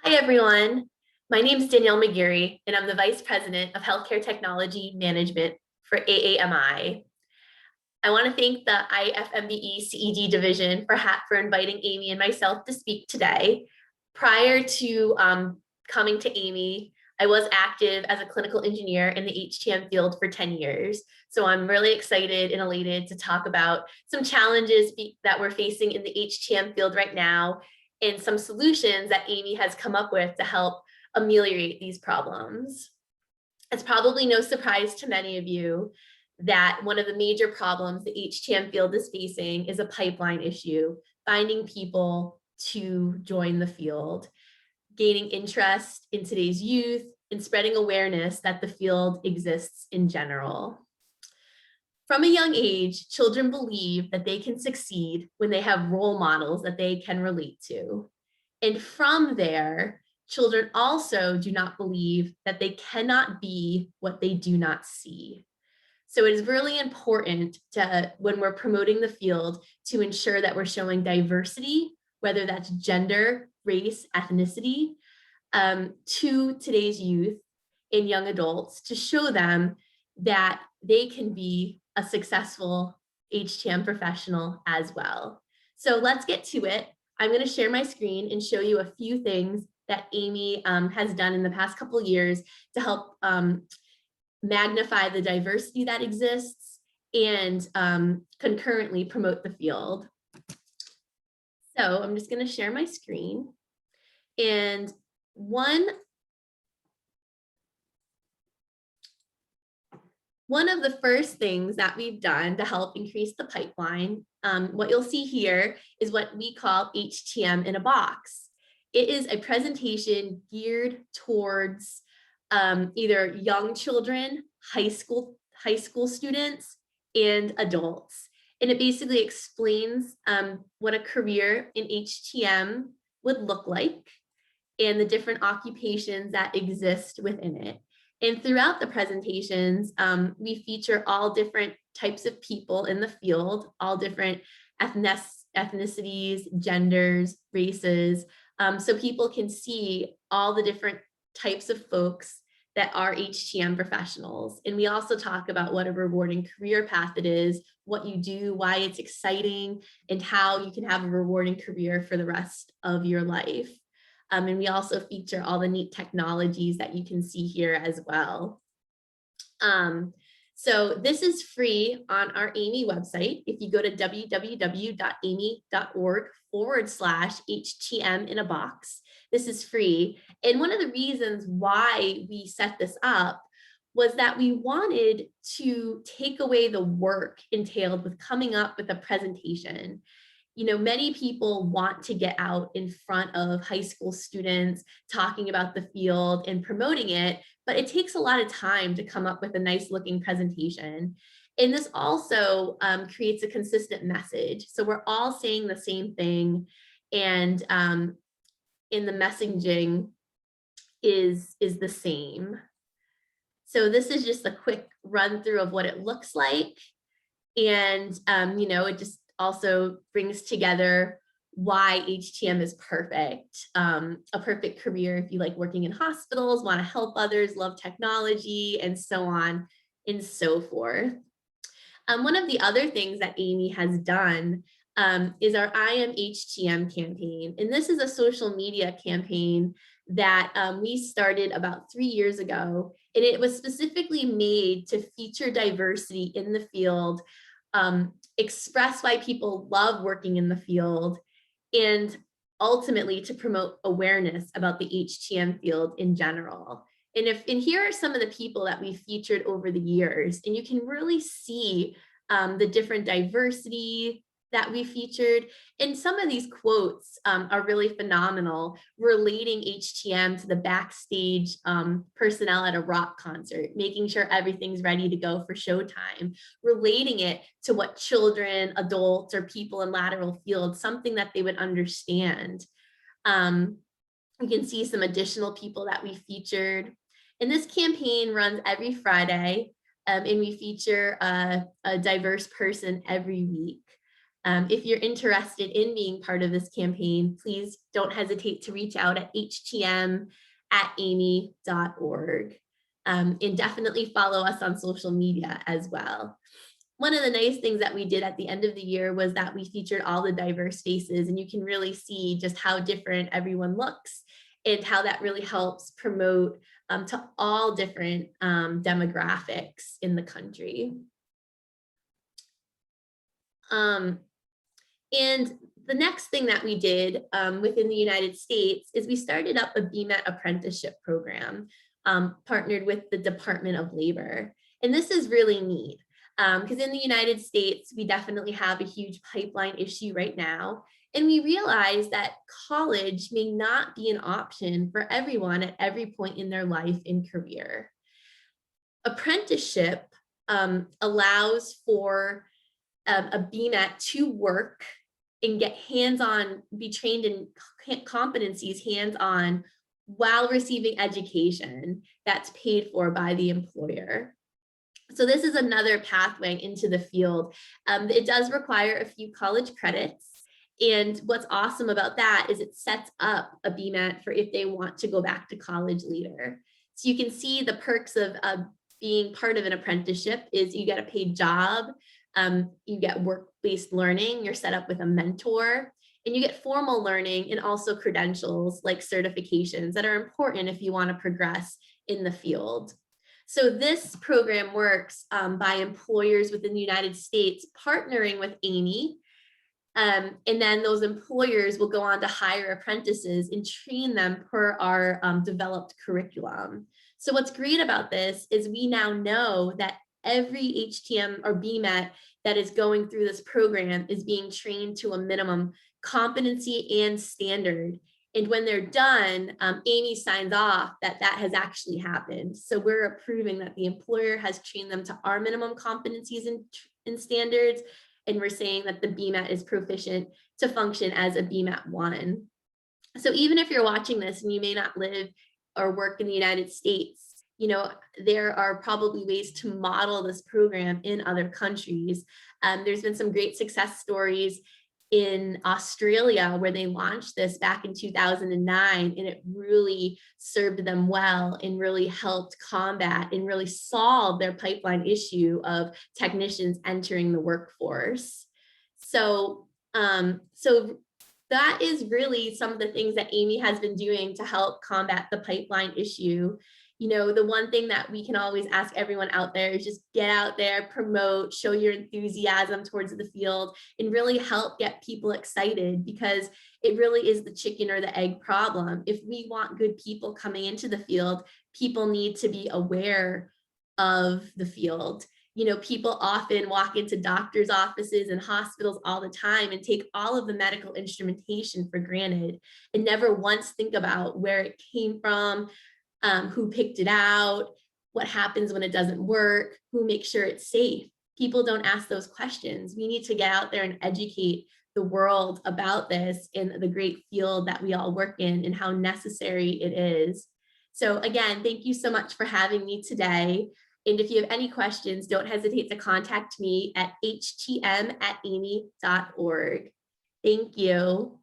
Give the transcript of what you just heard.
Hi, everyone. My name is Danielle McGeary, and I'm the Vice President of Healthcare Technology Management for AAMI. I want to thank the IFMBE CED division for inviting Amy and myself to speak today. Prior to coming to Amy, I was active as a clinical engineer in the HTM field for 10 years. So I'm really excited and elated to talk about some challenges that we're facing in the HTM field right now and some solutions that Amy has come up with to help ameliorate these problems. It's probably no surprise to many of you that one of the major problems the HTM field is facing is a pipeline issue, finding people to join the field, gaining interest in today's youth, and spreading awareness that the field exists in general. From a young age, children believe that they can succeed when they have role models that they can relate to. And from there, children also do not believe that they cannot be what they do not see. So it is really important to, when we're promoting the field, to ensure that we're showing diversity, whether that's gender, race, ethnicity, to today's youth and young adults, to show them that they can be a successful HTM professional as well. So let's get to it. I'm going to share my screen and show you a few things that Amy has done in the past couple of years to help magnify the diversity that exists and concurrently promote the field. So I'm just going to share my screen. And one of the first things that we've done to help increase the pipeline, what you'll see here is what we call HTM in a box. It is a presentation geared towards either young children, high school students, and adults. And it basically explains what a career in HTM would look like and the different occupations that exist within it. And throughout the presentations, we feature all different types of people in the field, all different ethnicities, genders, races, so people can see all the different types of folks that are HTM professionals. And we also talk about what a rewarding career path it is, what you do, why it's exciting, and how you can have a rewarding career for the rest of your life. And we also feature all the neat technologies that you can see here as well. So this is free on our Amy website. If you go to www.amy.org/HTM in a box, this is free. And one of the reasons why we set this up was that we wanted to take away the work entailed with coming up with a presentation. You know, many people want to get out in front of high school students talking about the field and promoting it, but it takes a lot of time to come up with a nice looking presentation. And this also creates a consistent message. So we're all saying the same thing, and in the messaging is the same. So this is just a quick run through of what it looks like. And, you know, it just also brings together why HTM is perfect, a perfect career if you like working in hospitals, want to help others, love technology, and so on and so forth. One of the other things that Amy has done is our I Am HTM campaign. And this is a social media campaign that we started about 3 years ago. And it was specifically made to feature diversity in the field, express why people love working in the field, and ultimately to promote awareness about the HTM field in general. And here are some of the people that we featured over the years, and you can really see the different diversity that we featured. And some of these quotes are really phenomenal, relating HTM to the backstage personnel at a rock concert, making sure everything's ready to go for showtime, relating it to what children, adults, or people in lateral field, something that they would understand. You can see some additional people that we featured. And this campaign runs every Friday, and we feature a diverse person every week. If you're interested in being part of this campaign, please don't hesitate to reach out at htm@amy.org. And definitely follow us on social media as well. One of the nice things that we did at the end of the year was that we featured all the diverse faces, and you can really see just how different everyone looks and how that really helps promote to all different demographics in the country. And the next thing that we did within the United States is we started up a BMAT Apprenticeship program, partnered with the Department of Labor. And this is really neat because in the United States, we definitely have a huge pipeline issue right now. And we realize that college may not be an option for everyone at every point in their life and career. Apprenticeship allows for a BMAT to work and get hands-on, be trained in competencies hands-on while receiving education that's paid for by the employer. So this is another pathway into the field. It does require a few college credits. And what's awesome about that is it sets up a BMAT for if they want to go back to college later. So you can see the perks of being part of an apprenticeship is you get a paid job, you get work-based learning, you're set up with a mentor, and you get formal learning and also credentials like certifications that are important if you want to progress in the field. So this program works by employers within the United States partnering with Amy. And then those employers will go on to hire apprentices and train them per our developed curriculum. So what's great about this is we now know that every HTM or BMAT that is going through this program is being trained to a minimum competency and standard. And when they're done, Amy signs off that that has actually happened. So we're approving that the employer has trained them to our minimum competencies and standards. And we're saying that the BMAT is proficient to function as a BMAT 1. So even if you're watching this and you may not live or work in the United States, you know, there are probably ways to model this program in other countries. There's been some great success stories in Australia where they launched this back in 2009, and it really served them well and really helped combat and really solve their pipeline issue of technicians entering the workforce. So that is really some of the things that Amy has been doing to help combat the pipeline issue. You know, the one thing that we can always ask everyone out there is just get out there, promote, show your enthusiasm towards the field, and really help get people excited, because it really is the chicken or the egg problem. If we want good people coming into the field, people need to be aware of the field. You know, people often walk into doctors' offices and hospitals all the time and take all of the medical instrumentation for granted and never once think about where it came from, who picked it out, what happens when it doesn't work, who makes sure it's safe. People don't ask those questions. We need to get out there and educate the world about this and the great field that we all work in and how necessary it is. So again, thank you so much for having me today. And if you have any questions, don't hesitate to contact me at htm@amy.org. Thank you.